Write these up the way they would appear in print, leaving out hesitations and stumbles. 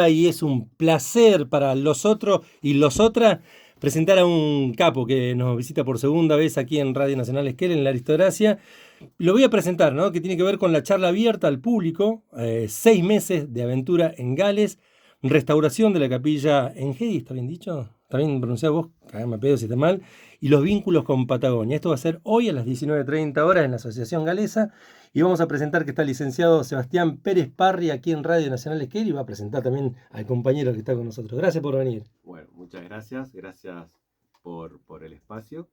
Y es un placer para los otros y los otras presentar a un capo que nos visita por segunda vez aquí en Radio Nacional Esquel, en la Aristocracia. Lo voy a presentar, ¿no? Que tiene que ver con la charla abierta al público, 6 meses de aventura en Gales, restauración de la capilla Engedi, ¿está bien dicho? ¿Está bien pronunciado vos? Cagame pedo si está mal. Y los vínculos con Patagonia. Esto va a ser hoy a las 19:30 horas en la Asociación Galesa. Y vamos a presentar que está el licenciado Sebastián Pérez Parri aquí en Radio Nacional Esquel y va a presentar también al compañero que está con nosotros. Gracias por venir. Bueno, muchas gracias, gracias por el espacio.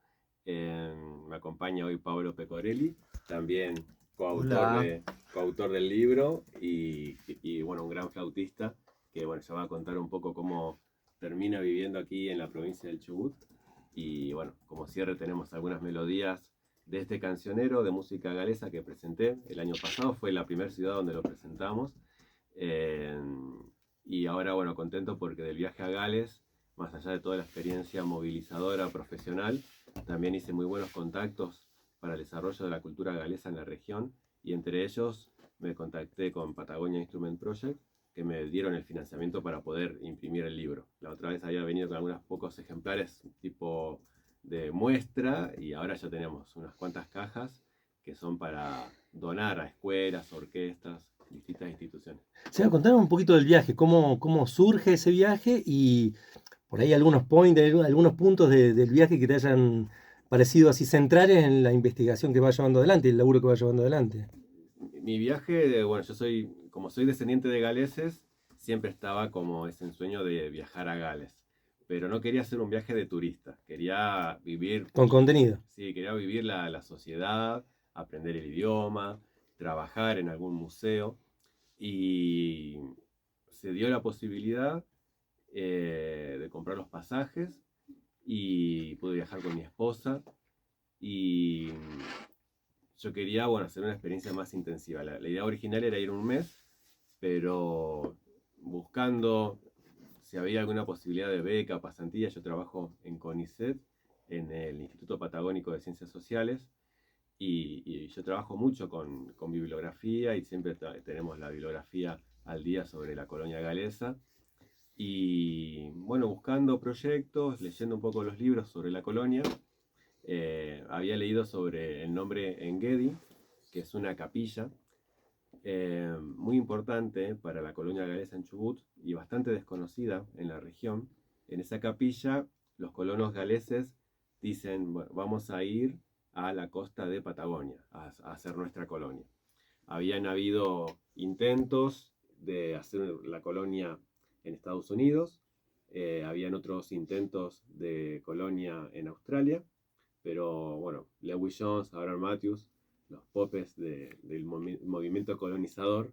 Me acompaña hoy Pablo Pecorelli, también coautor, coautor del libro y, bueno, un gran flautista que bueno, ya va a contar un poco cómo termina viviendo aquí en la provincia del Chubut. Y bueno, como cierre tenemos algunas melodías de este cancionero de música galesa que presenté el año pasado, fue la primera ciudad donde lo presentamos. Eh, y ahora, bueno, contento porque del viaje a Gales, más allá de toda la experiencia movilizadora profesional, también hice muy buenos contactos para el desarrollo de la cultura galesa en la región y entre ellos me contacté con Patagonia Instrument Project que me dieron el financiamiento para poder imprimir el libro. La otra vez había venido con algunos pocos ejemplares tipo de muestra y ahora ya tenemos unas cuantas cajas que son para donar a escuelas, orquestas, distintas instituciones. Se va a contar un poquito del viaje, cómo surge ese viaje y por ahí algunos points, algunos puntos del viaje que te hayan parecido así centrales en la investigación que va llevando adelante, el laburo que va llevando adelante. Mi viaje, bueno, como soy descendiente de galeses, siempre estaba como ese ensueño de viajar a Gales. Pero no quería hacer un viaje de turista, quería vivir, Con contenido. sí, quería vivir la sociedad, aprender el idioma, trabajar en algún museo. Y se dio la posibilidad de comprar los pasajes y pude viajar con mi esposa. Y yo quería, bueno, hacer una experiencia más intensiva. La idea original era ir un mes, pero buscando si había alguna posibilidad de beca, pasantía. Yo trabajo en CONICET, en el Instituto Patagónico de Ciencias Sociales, y yo trabajo mucho con bibliografía y siempre tenemos la bibliografía al día sobre la colonia galesa. Y bueno, buscando proyectos, leyendo un poco los libros sobre la colonia, había leído sobre el nombre Engedi, que es una capilla muy importante para la colonia galesa en Chubut y bastante desconocida en la región. En esa capilla, los colonos galeses dicen, bueno, vamos a ir a la costa de Patagonia, a hacer nuestra colonia. Habían habido intentos de hacer la colonia en Estados Unidos, habían otros intentos de colonia en Australia, pero bueno, Lewis Jones, Abraham Matthews, los popes del movimiento colonizador,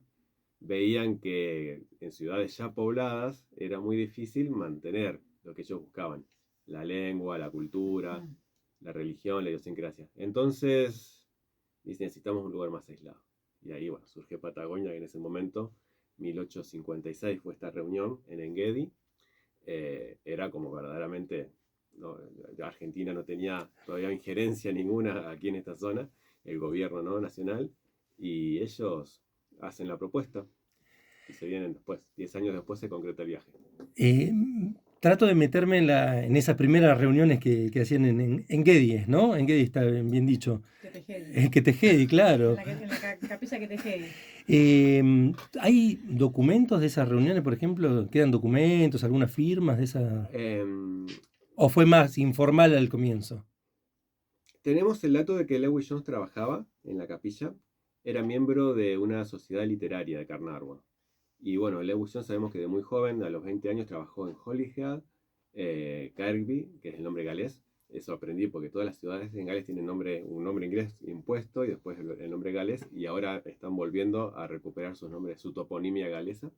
veían que en ciudades ya pobladas era muy difícil mantener lo que ellos buscaban, la lengua, la cultura, la religión, la idiosincrasia. Entonces, dicen, necesitamos un lugar más aislado. Y ahí, bueno, surge Patagonia, que en ese momento, 1856, fue esta reunión en Engedi. Era como verdaderamente, no, Argentina no tenía todavía injerencia ninguna aquí en esta zona, el gobierno, ¿no?, nacional, y ellos hacen la propuesta y se vienen después, 10 años después se concreta el viaje. Eh, Trato de meterme en esas primeras reuniones que hacían en Guedes, ¿no? En Guedes está bien dicho. Que Tejedi. Que Tejedi, claro. En la capilla que Tejedi. ¿Hay documentos de esas reuniones, por ejemplo? ¿Quedan documentos, algunas firmas de esa? Eh, ¿O fue más informal al comienzo? Tenemos el dato de que Lewis Jones trabajaba en la capilla, era miembro de una sociedad literaria de Carnarvon. Y bueno, Lewis Jones sabemos que de muy joven, a los 20 años, trabajó en Holyhead, Kirkby, que es el nombre galés. Eso aprendí porque todas las ciudades en Gales tienen un nombre inglés impuesto y después el nombre galés, y ahora están volviendo a recuperar sus nombres, su toponimia galesa.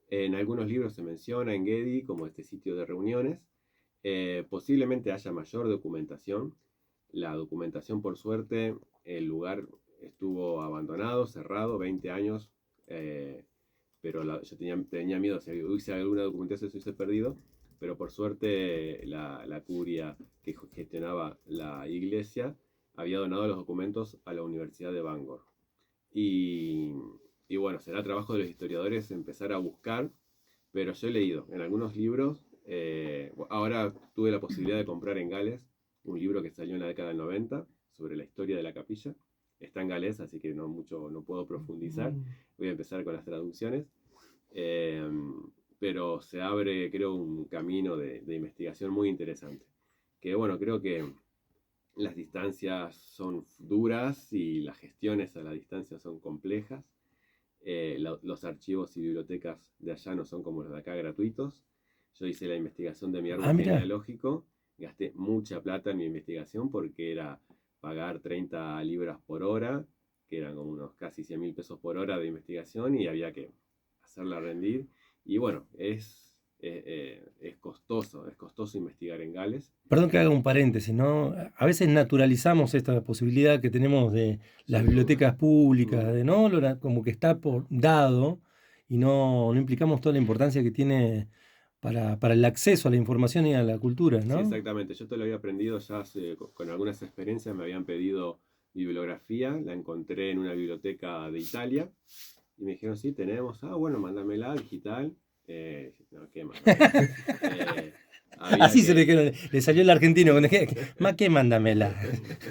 En algunos libros se menciona Engedi como este sitio de reuniones. Posiblemente haya mayor documentación. La documentación, por suerte, el lugar estuvo abandonado, cerrado, 20 años, pero yo tenía miedo si hubiese alguna documentación se hubiese perdido, pero por suerte la curia que gestionaba la iglesia había donado los documentos a la Universidad de Bangor. Y, y bueno, será trabajo de los historiadores empezar a buscar pero yo he leído en algunos libros. Ahora tuve la posibilidad de comprar en Gales un libro que salió en la década del 90 sobre la historia de la capilla. Está en galés, así que no puedo profundizar. Voy a empezar con las traducciones. Eh, pero se abre, creo, un camino de investigación muy interesante. Que bueno, creo que las distancias son duras y las gestiones a la distancia son complejas. Los archivos y bibliotecas de allá no son como los de acá, gratuitos. Yo hice la investigación de mi árbol Mira. genealógico, gasté mucha plata en mi investigación porque era pagar 30 libras por hora, que eran como unos casi 100.000 pesos por hora de investigación, y había que hacerla rendir. Y bueno, es costoso investigar en Gales. Perdón que haga un paréntesis, ¿no? A veces naturalizamos esta posibilidad que tenemos de las Sí, bibliotecas públicas, Mm. de no, como que está por dado y no implicamos toda la importancia que tiene para el acceso a la información y a la cultura, Sí, ¿no? exactamente. Yo te lo había aprendido ya con algunas experiencias. Me habían pedido bibliografía, la encontré en una biblioteca de Italia y me dijeron, sí, tenemos. Ah, bueno, mándamela digital. No, ¿qué más? Había Así se que... le salió el argentino, más que mándamela.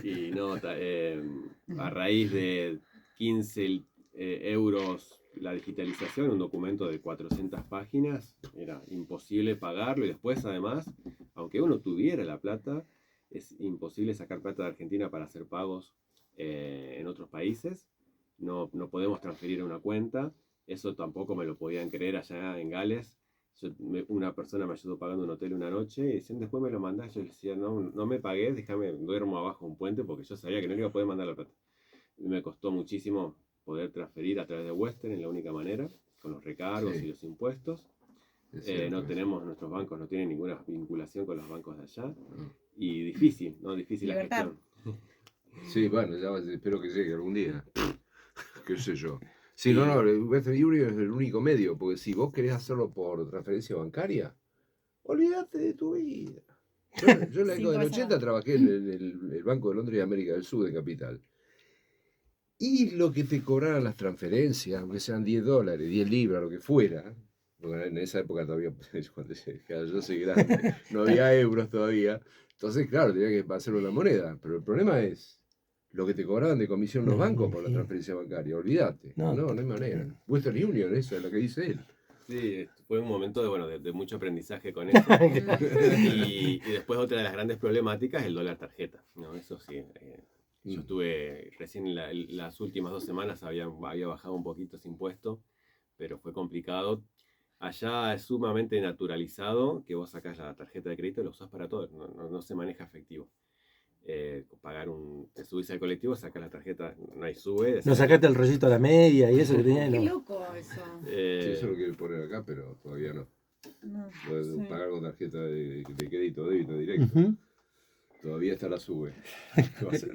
Y no, a raíz de 15 euros la digitalización, un documento de 400 páginas, era imposible pagarlo. Y después, además, aunque uno tuviera la plata, es imposible sacar plata de Argentina para hacer pagos en otros países. No podemos transferir a una cuenta. Eso tampoco me lo podían creer allá en Gales. Una persona me ayudó pagando un hotel una noche y decían, después me lo mandás. Yo decía, no me pagué, déjame, duermo abajo de un puente, porque yo sabía que no le iba a poder mandar la plata. Y me costó muchísimo poder transferir a través de Western, es la única manera, con los recargos Sí. y los impuestos. Es cierto No eso. tenemos, nuestros bancos no tienen ninguna vinculación con los bancos de allá. No. Y difícil, ¿no? Difícil la Libertad. gestión. Sí, bueno, espero que llegue algún día. Qué sé yo. Sí, no, el Western Union es el único medio, porque si vos querés hacerlo por transferencia bancaria, olvídate de tu vida. Yo en la década del 80 trabajé en el Banco de Londres y América del Sur, de Capital. Y lo que te cobraran las transferencias, aunque sean $10, 10 libras, lo que fuera, porque en esa época todavía, cuando yo soy grande, no había euros todavía. Entonces, claro, tenía que hacer una moneda. Pero el problema es lo que te cobraban de comisión los No, bancos me por la imagino. transferencia bancaria. Olvídate. No, No hay manera. Western Union, eso es lo que dice él. Sí, fue un momento de mucho aprendizaje con eso. Y después otra de las grandes problemáticas es el dólar tarjeta, ¿no? Eso sí. Yo estuve recién las últimas 2 semanas había bajado un poquito ese impuesto, pero fue complicado. Allá es sumamente naturalizado que vos sacás la tarjeta de crédito y la usás para todo, no se maneja efectivo. Te subís al colectivo, sacás la tarjeta, no hay sube. No sacaste el rollito a la media y eso que tenía. Qué No. loco eso. Sí, eso lo quiere poner acá, pero todavía no. No, Puedes sí. pagar con tarjeta de crédito, débito directo. Ujú. Todavía está la sube. ¿Qué va a hacer?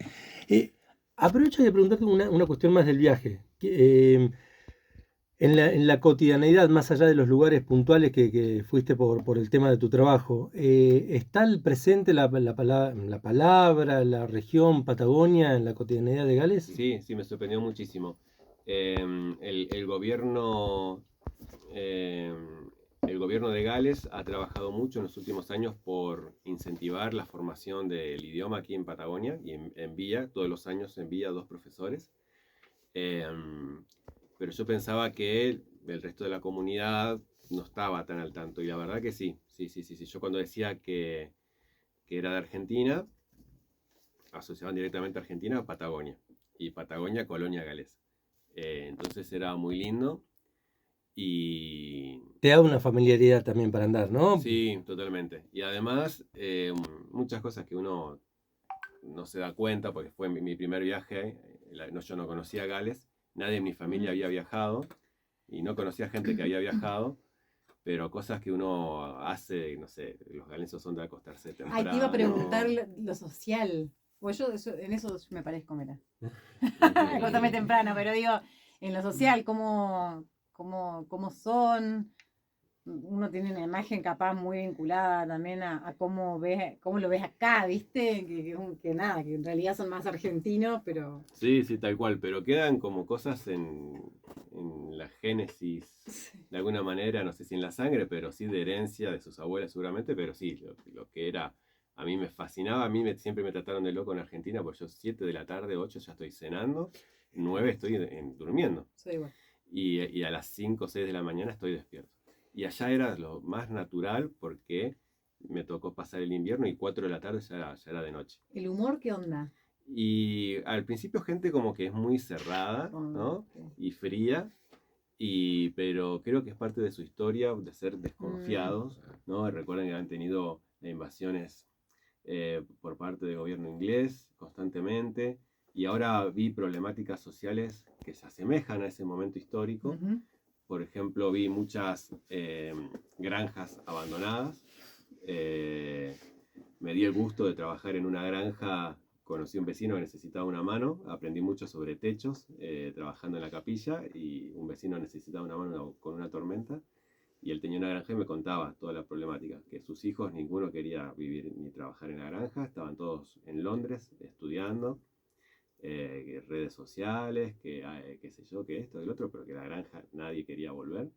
Aprovecho de preguntarte una cuestión más del viaje. En la cotidianeidad, más allá de los lugares puntuales que fuiste por el tema de tu trabajo, ¿está el presente la palabra, la región Patagonia en la cotidianeidad de Gales? Sí, me sorprendió muchísimo. El gobierno de Gales ha trabajado mucho en los últimos años por incentivar la formación del idioma aquí en Patagonia y envía, todos los años envía 2 profesores. Pero yo pensaba que el resto de la comunidad no estaba tan al tanto, y la verdad que sí. Yo cuando decía que era de Argentina, asociaban directamente a Argentina a Patagonia, y Patagonia colonia galesa. Entonces era muy lindo y... Te da una familiaridad también para andar, ¿no? Sí, totalmente. Y además, muchas cosas que uno no se da cuenta, porque fue mi primer viaje, yo no conocía Gales, nadie en mi familia había viajado, y no conocía gente que había viajado, pero cosas que uno hace, no sé, los galeses son de acostarse temprano. Ay, te iba a preguntar lo social. Pues en eso me parezco, mira. Acostarme temprano, pero digo, en lo social, ¿cómo son? uno tiene una imagen capaz muy vinculada también a cómo lo ves acá, ¿viste? Que nada, que en realidad son más argentinos, pero Sí, sí, tal cual, pero quedan como cosas en la génesis, de alguna manera, no sé si en la sangre, pero sí de herencia de sus abuelas seguramente, pero sí, lo que era, a mí me fascinaba, siempre me trataron de loco en Argentina, porque yo 7 de la tarde, 8 ya estoy cenando, 9 estoy durmiendo, soy igual. y a las 5 o 6 de la mañana estoy despierto. Y allá era lo más natural porque me tocó pasar el invierno y 4 de la tarde ya era de noche. ¿El humor qué onda? Y al principio gente como que es muy cerrada, ¿no? Ok. Y fría, pero creo que es parte de su historia de ser desconfiados, ¿no? Recuerden que han tenido invasiones por parte del gobierno inglés constantemente, y ahora vi problemáticas sociales que se asemejan a ese momento histórico. Ujú. Por ejemplo, vi muchas granjas abandonadas. Me di el gusto de trabajar en una granja. Conocí a un vecino que necesitaba una mano, aprendí mucho sobre techos, trabajando en la capilla, y un vecino necesitaba una mano con una tormenta, y él tenía una granja y me contaba toda la problemática, que sus hijos ninguno quería vivir ni trabajar en la granja, estaban todos en Londres estudiando, redes sociales, qué sé yo, que esto, que el otro, pero que la granja nadie quería volver.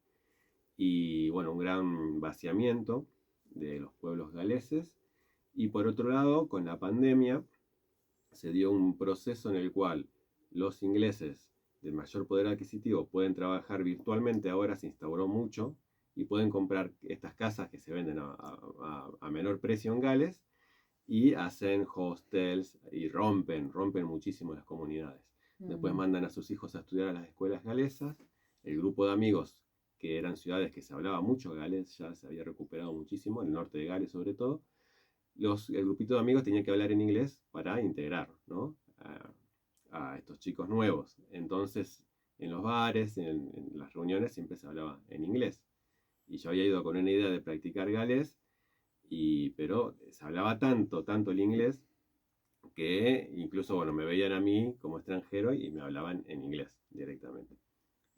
Y bueno, un gran vaciamiento de los pueblos galeses. Y por otro lado, con la pandemia, se dio un proceso en el cual los ingleses de mayor poder adquisitivo pueden trabajar virtualmente, ahora se instauró mucho, y pueden comprar estas casas que se venden a menor precio en Gales, y hacen hostels y rompen muchísimo las comunidades. Después mandan a sus hijos a estudiar a las escuelas galesas. El grupo de amigos, que eran ciudades que se hablaba mucho Gales, ya se había recuperado muchísimo, el norte de Gales sobre todo. El grupito de amigos tenía que hablar en inglés para integrar, ¿no? a estos chicos nuevos. Entonces, en los bares, en las reuniones, siempre se hablaba en inglés. Y yo había ido con una idea de practicar galés, pero se hablaba tanto el inglés, que incluso, bueno, me veían a mí como extranjero y me hablaban en inglés directamente.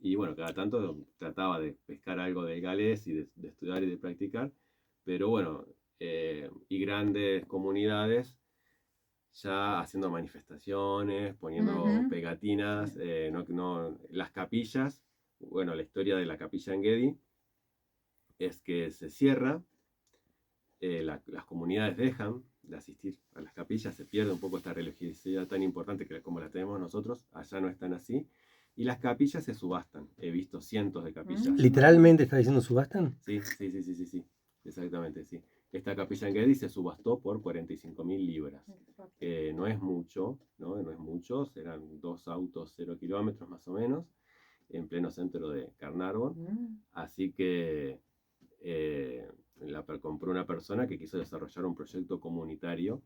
Y bueno, cada tanto trataba de pescar algo del galés y de estudiar y de practicar, pero bueno, y grandes comunidades ya haciendo manifestaciones, poniendo pegatinas, las capillas. Bueno, la historia de la capilla en Gedi es que se cierra, las comunidades dejan de asistir a las capillas, se pierde un poco esta religiosidad tan importante como la tenemos nosotros, allá no es tan así, y las capillas se subastan. He visto cientos de capillas. ¿Literalmente está diciendo subastan? Sí, exactamente, sí. Esta capilla en Gedi se subastó por 45.000 libras. No es mucho, ¿no? No es mucho, serán 2 autos 0 kilómetros más o menos, en pleno centro de Carnarvon. Así que la compró una persona que quiso desarrollar un proyecto comunitario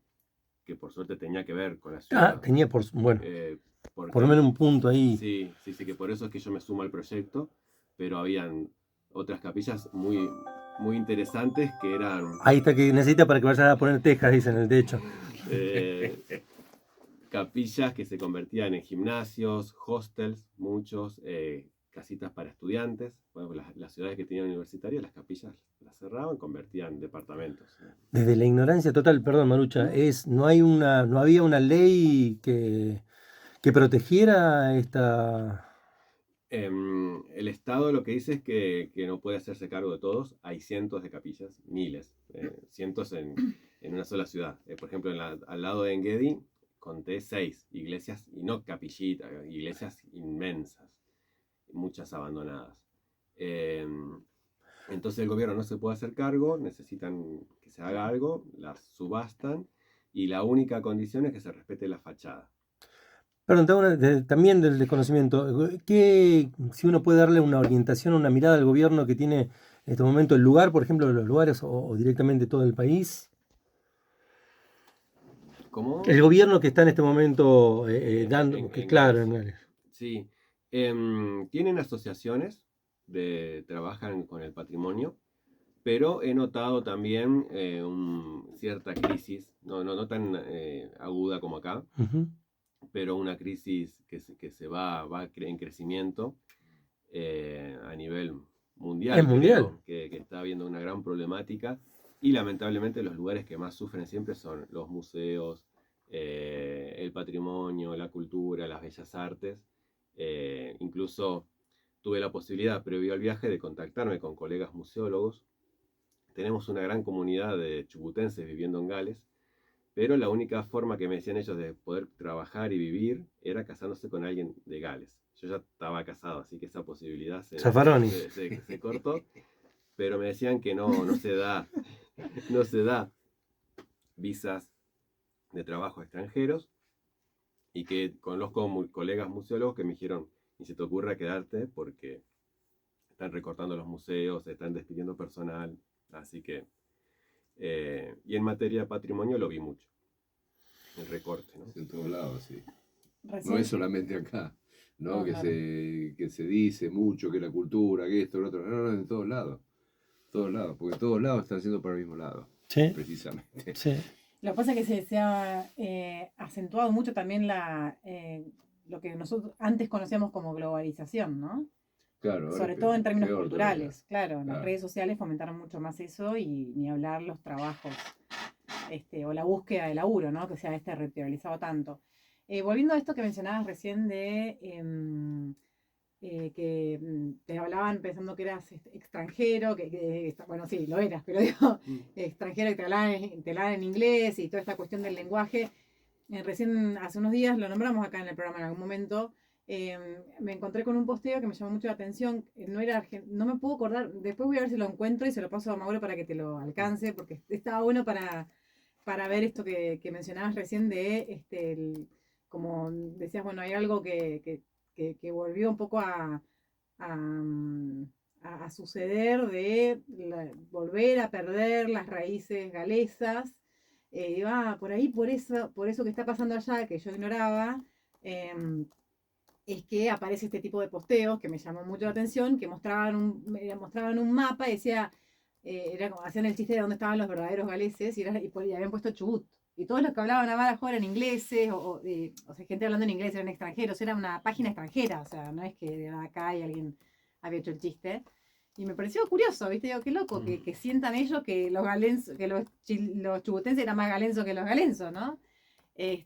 que por suerte tenía que ver con la ciudad. Tenía bueno, Porque, por lo menos un punto ahí. Sí, que por eso es que yo me sumo al proyecto, pero habían otras capillas muy interesantes que eran... Ahí está, que necesita para que vayas a poner tejas, dice en el techo. Capillas que se convertían en gimnasios, hostels, muchos, casitas para estudiantes. Bueno, las ciudades que tenían universitarias, las capillas las cerraban, convertían en departamentos. Desde la ignorancia total, perdón, Marucha, no había una ley que protegiera esta... El Estado lo que dice es que no puede hacerse cargo de todos. Hay cientos de capillas, miles, cientos en una sola ciudad. Por ejemplo, al lado de Engedi conté 6 iglesias, y no capillitas, iglesias inmensas, muchas abandonadas. Entonces el gobierno no se puede hacer cargo, necesitan que se haga algo, las subastan, y la única condición es que se respete la fachada. Perdón, también del desconocimiento, si uno puede darle una orientación, una mirada al gobierno que tiene en este momento el lugar, por ejemplo, los lugares o directamente todo el país? ¿Cómo? El gobierno que está en este momento dando, en claro, Gales. en Gales. Sí, tienen asociaciones trabajan con el patrimonio, pero he notado también cierta crisis, no tan aguda como acá, pero una crisis que se va en crecimiento a nivel mundial, Es mundial. creo, que está habiendo una gran problemática y lamentablemente los lugares que más sufren siempre son los museos, el patrimonio, la cultura, las bellas artes. Incluso tuve la posibilidad, previo al viaje, de contactarme con colegas museólogos. Tenemos una gran comunidad de chubutenses viviendo en Gales, pero la única forma que me decían ellos de poder trabajar y vivir era casándose con alguien de Gales. Yo ya estaba casado, así que esa posibilidad Zaffaroni. se cortó, pero me decían que no se da visas de trabajo a extranjeros y que conozco colegas museólogos que me dijeron, ni se te ocurra quedarte porque están recortando los museos, están despidiendo personal, así que... y en materia de patrimonio lo vi mucho, el recorte, ¿no? En todos lados, sí. Recién- No es solamente acá, ¿no? No, que, claro. que se dice mucho que la cultura, que esto, lo otro. No, en todos lados. Todos lados, porque todos lados están haciendo para el mismo lado, Sí, precisamente. sí. Lo que pasa es que se ha acentuado mucho también lo que nosotros antes conocíamos como globalización, ¿no? Claro, ahora Sobre es todo en peor, términos peor culturales, claro. Las Claro. redes sociales fomentaron mucho más eso y ni hablar los trabajos o la búsqueda de laburo, ¿no? Que se ha territorializado tanto. Volviendo a esto que mencionabas recién de que te hablaban pensando que eras extranjero, bueno, sí, lo eras, pero digo, extranjero y te hablaban en inglés y toda esta cuestión del lenguaje. Recién hace unos días lo nombramos acá en el programa en algún momento. Me encontré con un posteo que me llamó mucho la atención. No me puedo acordar. Después voy a ver si lo encuentro y se lo paso a Mauro para que te lo alcance, porque estaba bueno para ver esto que mencionabas recién de como decías, bueno, hay algo que volvió un poco a suceder de volver a perder las raíces galesas. Por ahí, por eso que está pasando allá, que yo ignoraba, es que aparece este tipo de posteos que me llamó mucho la atención, que mostraban un mapa y decía, era como, hacían el chiste de dónde estaban los verdaderos galeses y habían puesto Chubut. Y todos los que hablaban abajo eran ingleses, o sea, gente hablando en inglés eran extranjeros, era una página extranjera, o sea, no es que de acá y alguien había hecho el chiste. Y me pareció curioso, ¿viste? Digo, qué loco, que sientan ellos que los chubutenses eran más galensos que los galensos, ¿no? Y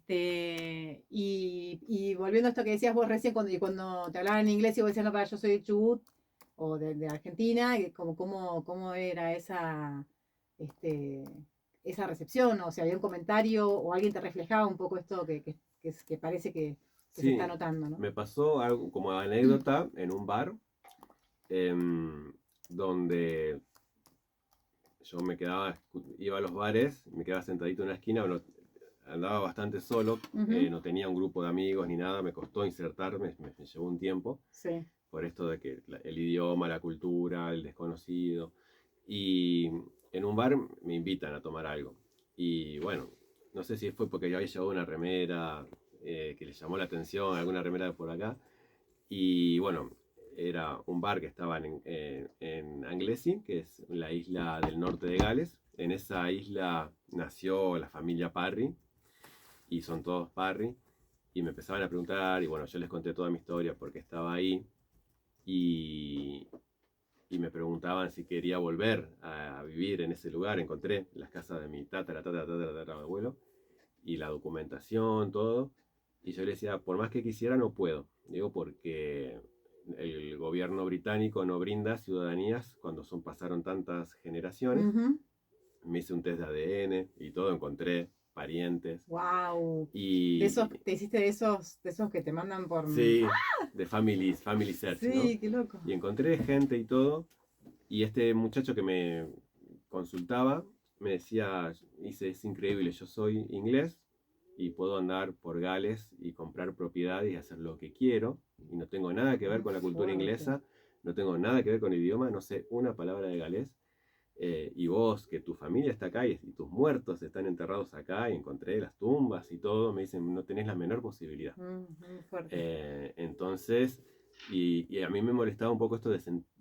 volviendo a esto que decías vos recién, cuando te hablaban en inglés y vos decías, no, para, yo soy de Chubut o de Argentina, y cómo era esa recepción, o si había un comentario o alguien te reflejaba un poco esto que parece que se Sí, está notando, ¿no? me pasó algo como anécdota en un bar donde yo iba a los bares, me quedaba sentadito en una esquina, bueno, andaba bastante solo, Ujú. no tenía un grupo de amigos ni nada, me costó insertarme, me llevó un tiempo, Sí. por esto de que el idioma, la cultura, el desconocido. Y en un bar me invitan a tomar algo. Y bueno, no sé si fue porque yo había llevado una remera que les llamó la atención, alguna remera de por acá. Y bueno, era un bar que estaba en Anglesey, que es la isla del norte de Gales. En esa isla nació la familia Parry, y son todos Parry. Y me empezaban a preguntar, y bueno, yo les conté toda mi historia porque estaba ahí. Y, y me preguntaban si quería volver a vivir en ese lugar. Encontré las casas de mi tatarabuelo y la documentación, todo. Y yo le decía, por más que quisiera, no puedo. Digo, porque el gobierno británico no brinda ciudadanías cuando pasaron tantas generaciones. Ujú. Me hice un test de ADN y todo, encontré parientes. Wow. Y Te hiciste de esos que te mandan por. sí, de Family Search, ¿no? Sí, qué loco. Y encontré gente y todo. Y este muchacho que me consultaba me decía, dice, es increíble, yo soy inglés y puedo andar por Gales y comprar propiedades y hacer lo que quiero. Y no tengo nada que ver con la cultura Fuerte. inglesa, no tengo nada que ver con el idioma, no sé una palabra de galés. Y vos, que tu familia está acá y tus muertos están enterrados acá y encontré las tumbas y todo, me dicen, no tenés la menor posibilidad. Muy fuerte. Entonces, y a mí me molestaba un poco esto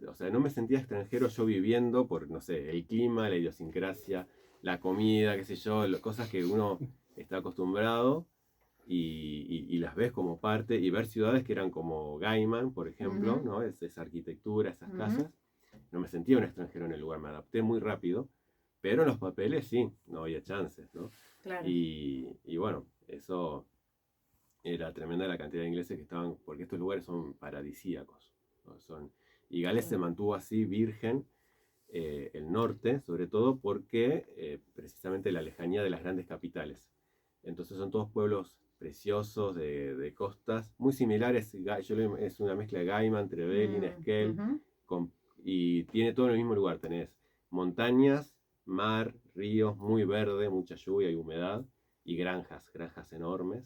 o sea, no me sentía extranjero yo viviendo por, no sé, el clima, la idiosincrasia, la comida, qué sé yo, cosas que uno está acostumbrado y las ves como parte, y ver ciudades que eran como Gaiman, por ejemplo, Ujú. ¿no? Esa arquitectura, esas Ujú. casas, no me sentía un extranjero en el lugar, me adapté muy rápido, pero en los papeles sí, no había chances, ¿no? Claro. Y bueno, eso era tremenda la cantidad de ingleses que estaban, porque estos lugares son paradisíacos, ¿no? Y Gales se mantuvo así virgen, el norte, sobre todo porque precisamente la lejanía de las grandes capitales. Entonces son todos pueblos preciosos de costas, muy similares, es una mezcla de Gaiman, Trevelin, Esquel, Ujú. y tiene todo en el mismo lugar. Tenés montañas, mar, ríos, muy verde, mucha lluvia y humedad, y granjas enormes.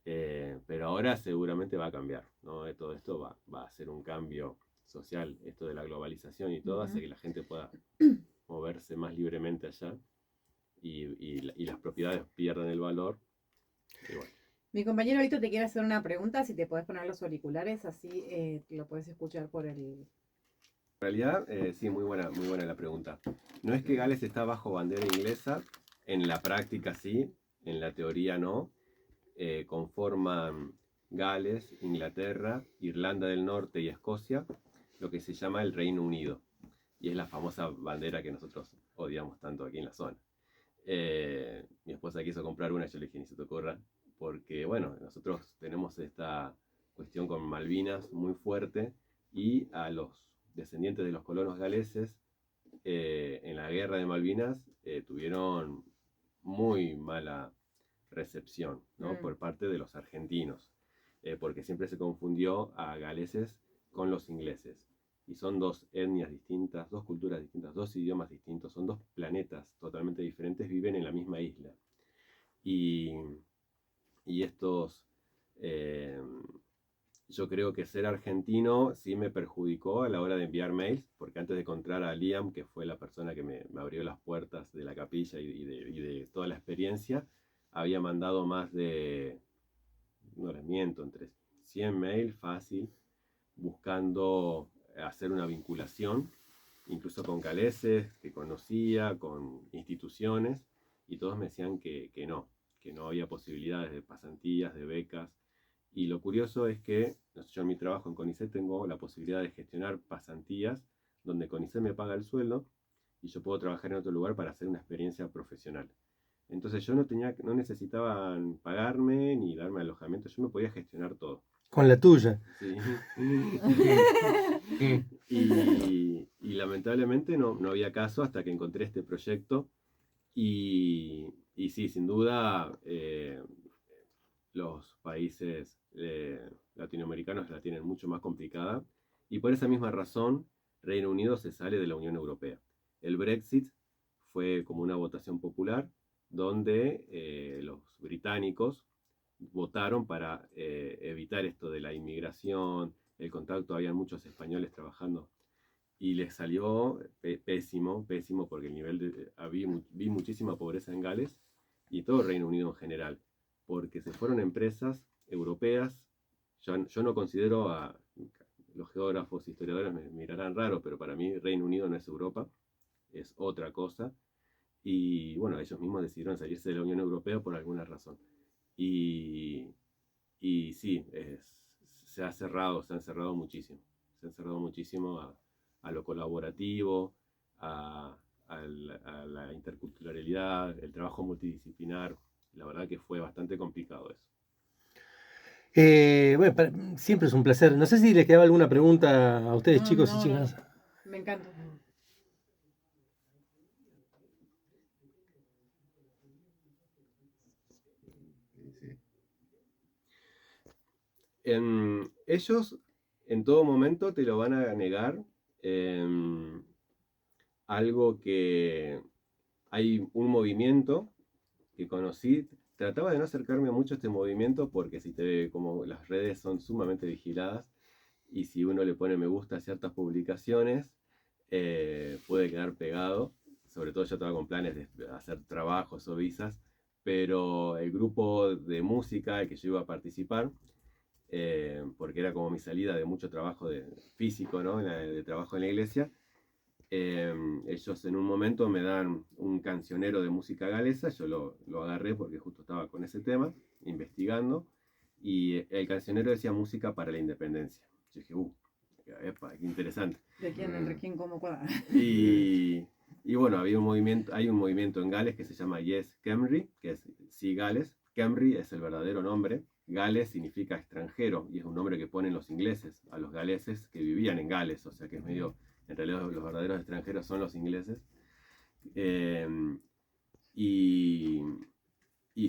Pero ahora seguramente va a cambiar, ¿no? Todo esto va a ser un cambio social, esto de la globalización y todo, hace que la gente pueda moverse más libremente allá y las propiedades pierdan el valor. Y bueno. Mi compañero Vito te quiere hacer una pregunta, si te podés poner los auriculares, así lo podés escuchar por el... En realidad, sí, muy buena la pregunta. No es que Gales está bajo bandera inglesa, en la práctica sí, en la teoría no. Conforman Gales, Inglaterra, Irlanda del Norte y Escocia, lo que se llama el Reino Unido. Y es la famosa bandera que nosotros odiamos tanto aquí en la zona. Mi esposa quiso comprar una, yo le dije, ni se te ocurra, porque bueno, nosotros tenemos esta cuestión con Malvinas muy fuerte, y a los descendientes de los colonos galeses en la guerra de Malvinas tuvieron muy mala recepción, ¿no? Por parte de los argentinos, porque siempre se confundió a galeses con los ingleses. Y son dos etnias distintas, dos culturas distintas, dos idiomas distintos, son dos planetas totalmente diferentes, viven en la misma isla. Y, y estos, eh, yo creo que ser argentino sí me perjudicó a la hora de enviar mails, porque antes de encontrar a Liam, que fue la persona que me abrió las puertas de la capilla y de toda la experiencia, había mandado más de, no les miento, entre 100 mails fácil, buscando hacer una vinculación, incluso con galeses que conocía, con instituciones, y todos me decían que no había posibilidades de pasantías, de becas. Y lo curioso es que yo en mi trabajo en CONICET tengo la posibilidad de gestionar pasantías donde CONICET me paga el sueldo y yo puedo trabajar en otro lugar para hacer una experiencia profesional. Entonces yo no necesitaban pagarme ni darme alojamiento, yo me podía gestionar todo. Con la tuya. Sí. Y lamentablemente no había caso hasta que encontré este proyecto. Y sí, sin duda, los países latinoamericanos la tienen mucho más complicada. Y por esa misma razón, Reino Unido se sale de la Unión Europea. El Brexit fue como una votación popular donde los británicos votaron para evitar esto de la inmigración, el contacto, había muchos españoles trabajando y les salió pésimo, pésimo, porque el nivel vi muchísima pobreza en Gales y todo el Reino Unido en general, porque se fueron empresas europeas. Yo no considero a los geógrafos, historiadores me mirarán raro, pero para mí Reino Unido no es Europa, es otra cosa. Y bueno, ellos mismos decidieron salirse de la Unión Europea por alguna razón. Y, y sí, se han cerrado muchísimo. Se han cerrado muchísimo a lo colaborativo, a la interculturalidad, el trabajo multidisciplinar. La verdad que fue bastante complicado eso. Bueno, siempre es un placer. No sé si les quedaba alguna pregunta a ustedes, chicos y chicas. Me encanta. Ellos en todo momento te lo van a negar. Algo que hay un movimiento que conocí, trataba de no acercarme mucho a este movimiento porque si te ve, como las redes son sumamente vigiladas y si uno le pone me gusta a ciertas publicaciones, puede quedar pegado. Sobre todo yo estaba con planes de hacer trabajos o visas, pero el grupo de música al que yo iba a participar, porque era como mi salida de mucho trabajo físico, ¿no? de trabajo en la iglesia, ellos en un momento me dan un cancionero de música galesa, yo lo agarré porque justo estaba con ese tema, investigando, y el cancionero decía música para la independencia. Yo dije, epa, qué interesante. De quién, entre quién, cómo, cuándo. Y bueno, hay un movimiento en Gales que se llama Yes Cymru, que es sí Gales. Cymru es el verdadero nombre. Gales significa extranjero y es un nombre que ponen los ingleses a los galeses que vivían en Gales, o sea que es medio, en realidad los verdaderos extranjeros son los ingleses. Y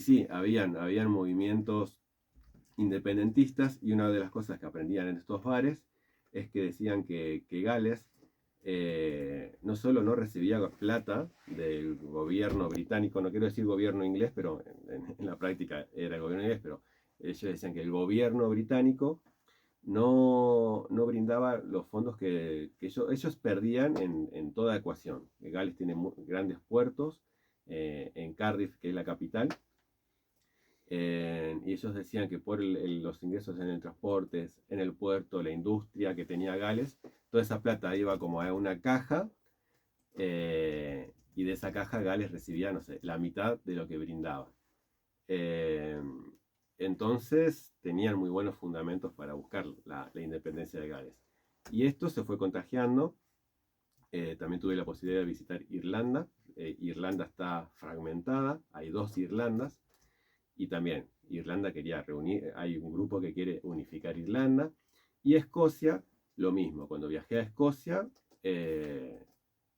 sí, habían movimientos independentistas y una de las cosas que aprendían en estos bares es que decían que Gales no solo no recibía plata del gobierno británico, no quiero decir gobierno inglés, pero en la práctica era el gobierno inglés, pero ellos decían que el gobierno británico no brindaba los fondos que ellos perdían en toda ecuación. Gales tiene grandes puertos, en Cardiff, que es la capital, y ellos decían que por los ingresos en el transporte, en el puerto, la industria que tenía Gales, toda esa plata iba como a una caja, y de esa caja Gales recibía, no sé, la mitad de lo que brindaba. Entonces tenían muy buenos fundamentos para buscar la independencia de Gales. Y esto se fue contagiando. También tuve la posibilidad de visitar Irlanda. Irlanda está fragmentada, hay 2 Irlandas. Y también Irlanda quería reunir, hay un grupo que quiere unificar Irlanda. Y Escocia, lo mismo. Cuando viajé a Escocia,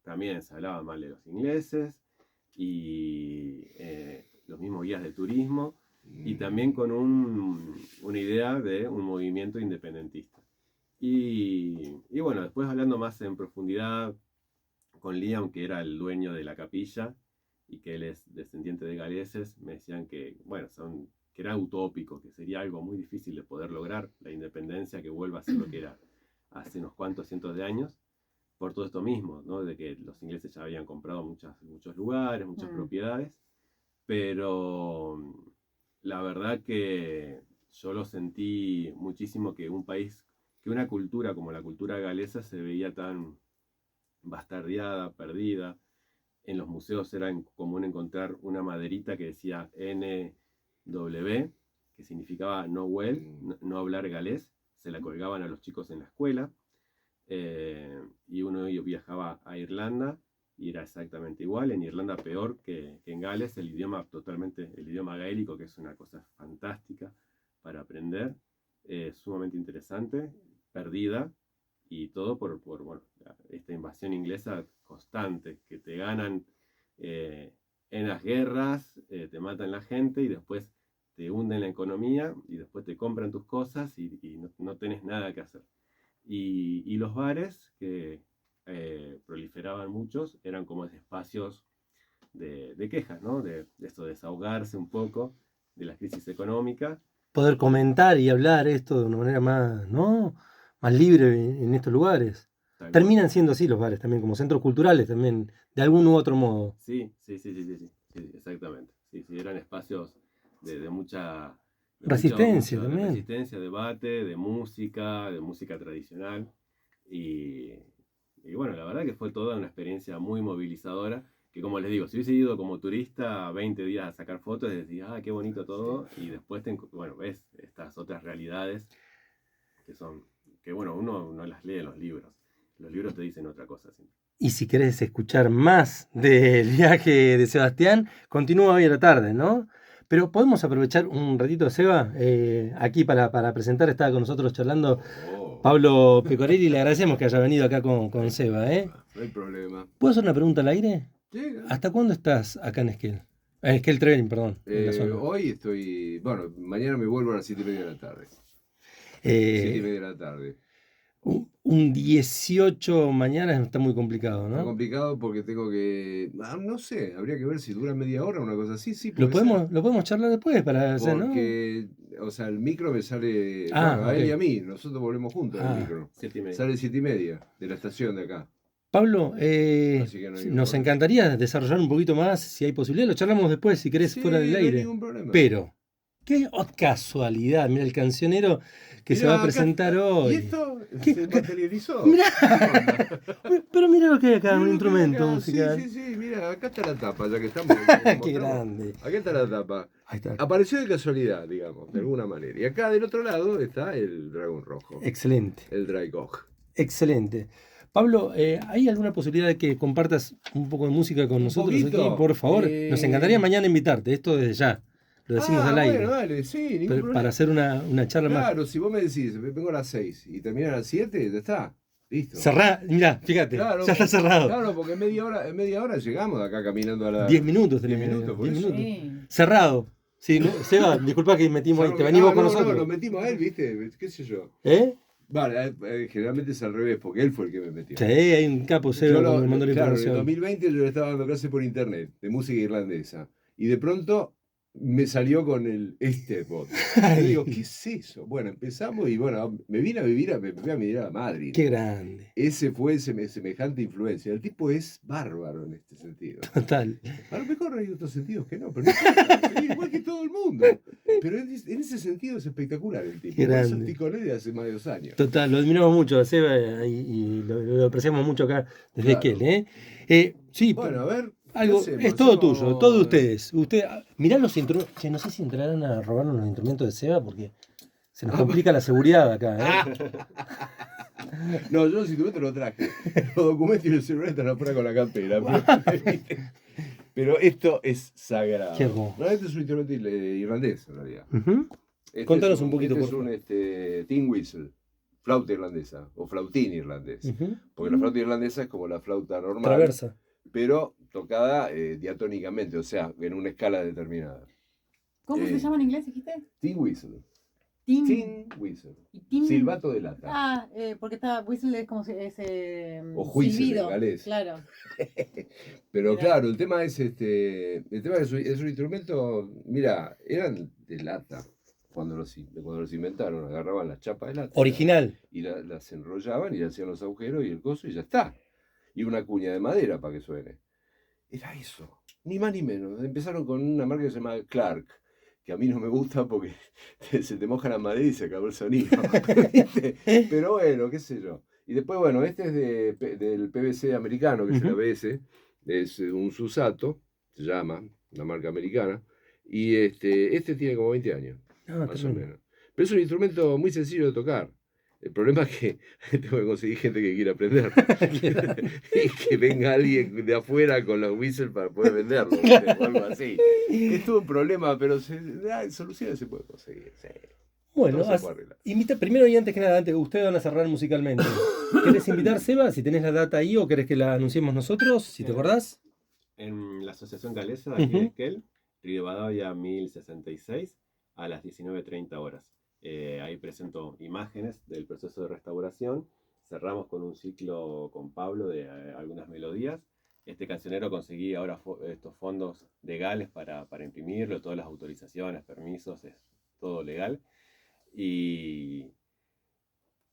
también se hablaba mal de los ingleses y los mismos guías de turismo. Y también con una idea de un movimiento independentista. Y bueno, después hablando más en profundidad con Liam, que era el dueño de la capilla y que él es descendiente de galeses, me decían que, bueno, que era utópico, que sería algo muy difícil de poder lograr la independencia, que vuelva a ser lo que era hace unos cuantos cientos de años, por todo esto mismo, ¿no? De que los ingleses ya habían comprado muchos lugares, muchas propiedades, pero la verdad que yo lo sentí muchísimo, que un país, que una cultura como la cultura galesa se veía tan bastardeada, perdida. En los museos era común encontrar una maderita que decía NW, que significaba no well, no hablar galés. Se la colgaban a los chicos en la escuela. Y uno de ellos viajaba a Irlanda y era exactamente igual. En Irlanda peor que en Gales, el idioma gaélico, que es una cosa fantástica para aprender, sumamente interesante, perdida, y todo por bueno, esta invasión inglesa constante, que te ganan en las guerras, te matan la gente y después te hunden la economía y después te compran tus cosas y no tenés nada que hacer. Y los bares, que proliferaban muchos, eran como espacios de quejas, ¿no? De esto, desahogarse un poco de la crisis económica. Poder comentar y hablar esto de una manera más, ¿no? Más libre en estos lugares. Terminan siendo así los bares también, como centros culturales también, de algún u otro modo. Sí, exactamente. Sí, eran espacios de mucha resistencia también. Resistencia, debate, de música tradicional. Y bueno, la verdad que fue toda una experiencia muy movilizadora, que como les digo, si hubiese ido como turista 20 días a sacar fotos, decís, qué bonito todo, y después ves estas otras realidades que bueno, uno no las lee en los libros. Los libros te dicen otra cosa siempre. Y si querés escuchar más del viaje de Sebastián, continúa hoy a la tarde, ¿no? Pero podemos aprovechar un ratito, Seba, aquí para presentar. Estaba con nosotros charlando Pablo Pecorelli. Le agradecemos que haya venido acá con Seba, ¿eh? No hay problema. ¿Puedo hacer una pregunta al aire? Sí. ¿Hasta cuándo estás acá en Esquel? Esquel Trevelin, perdón. Hoy estoy... Bueno, mañana me vuelvo a las 7:30 de la tarde. 7:30 de la tarde. Un 18 mañana está muy complicado, ¿no? Está complicado porque tengo que... no sé, habría que ver si dura media hora o una cosa así. Sí, lo podemos charlar después para hacer, ¿no? Porque, o sea, el micro me sale... a él y a mí, nosotros volvemos juntos en el micro. 7:30. Sale 7:30 de la estación de acá. Pablo, nos encantaría desarrollar un poquito más, si hay posibilidad. Lo charlamos después, si querés, fuera del aire. No hay ningún problema. Pero, qué casualidad, mira el cancionero que se va a presentar hoy. ¿Y esto se materializó? Mirá, pero mira lo que hay acá, un instrumento musical. Sí, mira, acá está la tapa, ya que estamos. Qué grande. Acá está la tapa. Ahí está. Apareció de casualidad, digamos, de alguna manera. Y acá del otro lado está el dragón rojo. Excelente. El Draigog. Excelente. Pablo, ¿hay alguna posibilidad de que compartas un poco de música con ¿Un nosotros poquito? aquí, por favor? Nos encantaría mañana invitarte, esto desde ya. Lo decimos al aire. Bueno, dale, sí, ningún problema. Para hacer una charla más. Claro, si vos me decís, vengo a las 6 y termina a las 7, ya está. Listo. Cerrá, mirá, fíjate, Claro, ya está cerrado. Claro, porque en media hora llegamos de acá caminando a la. 10 minutos 10 tenés. minutos, por 10 eso. minutos. Sí. Cerrado. Sí, ¿no? Seba, disculpa que metimos ahí, te venimos con nosotros. No, lo metimos a él, ¿viste? ¿Qué sé yo? ¿Eh? Vale, generalmente es al revés, porque él fue el que me metió. Sí, hay un capo Seba Yo que me mandó la claro, en el información. 2020 yo le estaba dando clase por internet de música irlandesa. Y de pronto me salió con este bot. Yo digo, ¿qué es eso? Bueno, empezamos y bueno, me vine a vivir a Madrid. Qué grande. Ese fue semejante influencia. El tipo es bárbaro en este sentido. Total. A lo mejor hay otros sentidos que no, pero no importa, es igual que todo el mundo. Pero en ese sentido es espectacular el tipo. Qué Por eso grande. estoy con él de hace más de 2 años. Total, lo admiramos mucho a Seba y lo apreciamos mucho acá desde Claro. Esquel. Sí, Bueno, a ver. ¿qué algo, hacemos? es todo Hacemos- tuyo, todo de ustedes. Mirá los instrumentos. Che, no sé si entrarán a robarnos los instrumentos de Seba porque se nos complica la seguridad acá. No, yo los instrumentos los traje. Los documentos y el celular están afuera con la campera. Pero esto es sagrado. Qué hermoso. No, este es un instrumento irlandés, en realidad. Ujú. Este Contanos es un poquito, Este es por un favor. tin whistle, flauta irlandesa, o flautín irlandés. Ujú. Porque la flauta irlandesa es como la flauta normal, Traversa. pero tocada diatónicamente, o sea, en una escala determinada. ¿Cómo se llama en inglés, dijiste? Tin whistle. Tim. Tin whistle. Y tim- Silbato de lata. Ah, porque está whistle es como si O whistle en silbido. galés. Claro. Pero Mira. claro, el tema es es un instrumento, mira, eran de lata cuando los inventaron, agarraban las chapas de lata Original. y las enrollaban y le hacían los agujeros y el coso y ya está. Y una cuña de madera para que suene. Era eso, ni más ni menos. Empezaron con una marca que se llama Clark, que a mí no me gusta porque se te moja la madera y se acabó el sonido. ¿Viste? Pero bueno, qué sé yo. Y después, bueno, este es del PVC americano, que es el Ujú. ABS, es un Susato, se llama, una marca americana, y este tiene como 20 años, Ah, más o tremendo. menos. Pero es un instrumento muy sencillo de tocar. El problema es que tengo que conseguir gente que quiera aprender. Y que venga alguien de afuera con los whistles para poder venderlo, ¿viste? O algo así. Es todo un problema, pero soluciones se puede conseguir. Sí. Bueno, Todo se puede arreglar. primero y antes que nada, ustedes van a cerrar musicalmente. ¿Querés invitar, Seba? Si tenés la data ahí o querés que la anunciemos nosotros, si te acordás. En la Asociación Galesa de aquí de Ujú. Esquel, Rivadavia 1066, a las 19:30 horas. Ahí presento imágenes del proceso de restauración. Cerramos con un ciclo con Pablo de algunas melodías. Este cancionero conseguí ahora estos fondos legales para imprimirlo, todas las autorizaciones, permisos, es todo legal. Y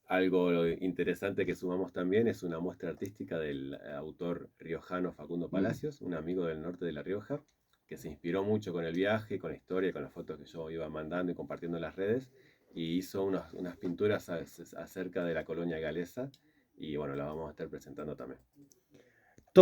algo interesante que sumamos también es una muestra artística del autor riojano Facundo Palacios, un amigo del norte de La Rioja, que se inspiró mucho con el viaje, con la historia, con las fotos que yo iba mandando y compartiendo en las redes, y hizo unas pinturas acerca de la colonia galesa, y bueno, las vamos a estar presentando también.